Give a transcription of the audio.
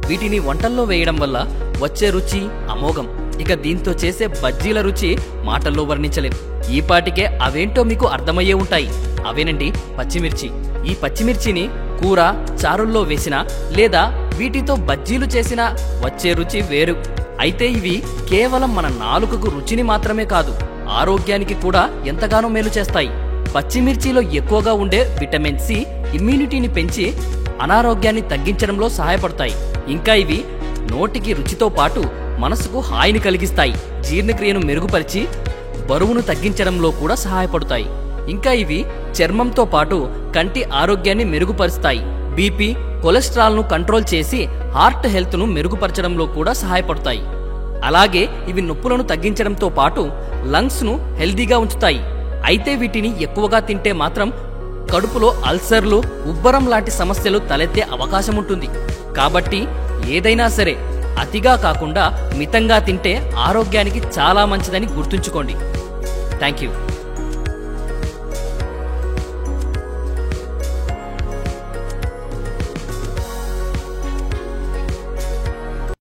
వీటిని వంటల్లో వేయడం వల్ల వచ్చే రుచి అమోఘం. ఇక దీంతో చేసే బజ్జీల రుచి మాటల్లో వర్ణించలేం. ఈ పాటికే అవేంటో మీకు అర్థమయ్యే ఉంటాయి. అవేనండి పచ్చిమిర్చి. ఈ పచ్చిమిర్చిని కూర, చారుల్లో వేసినా లేదా వీటితో బజ్జీలు చేసినా వచ్చే రుచి వేరు. అయితే ఇవి కేవలం మన నాలుకకు రుచిని మాత్రమే కాదు, ఆరోగ్యానికి కూడా ఎంతగానో మేలు చేస్తాయి. పచ్చిమిర్చిలో ఎక్కువగా ఉండే విటమిన్ సి ఇమ్యూనిటీని పెంచి అనారోగ్యాన్ని తగ్గించడంలో సహాయపడతాయి. ఇంకా ఇవి నోటికి రుచితో పాటు మనసుకు హాయిని కలిగిస్తాయి. జీర్ణక్రియను మెరుగుపరిచి బరువును తగ్గించడంలో కూడా సహాయపడతాయి. ఇంకా ఇవి చర్మంతో పాటు కంటి ఆరోగ్యాన్ని మెరుగుపరుస్తాయి. బీపీ, కొలెస్ట్రాల్ను కంట్రోల్ చేసి హార్ట్ హెల్త్ను మెరుగుపరచడంలో కూడా సహాయపడతాయి. అలాగే ఇవి నొప్పులను తగ్గించడంతో పాటు లంగ్స్ను హెల్దీగా ఉంచుతాయి. అయితే వీటిని ఎక్కువగా తింటే మాత్రం కడుపులో అల్సర్లు, ఉబ్బరం లాంటి సమస్యలు తలెత్తే అవకాశం ఉంటుంది. కాబట్టి ఏదైనా సరే అతిగా కాకుండా మితంగా తింటే ఆరోగ్యానికి చాలా మంచిదని గుర్తుంచుకోండి. Thank you.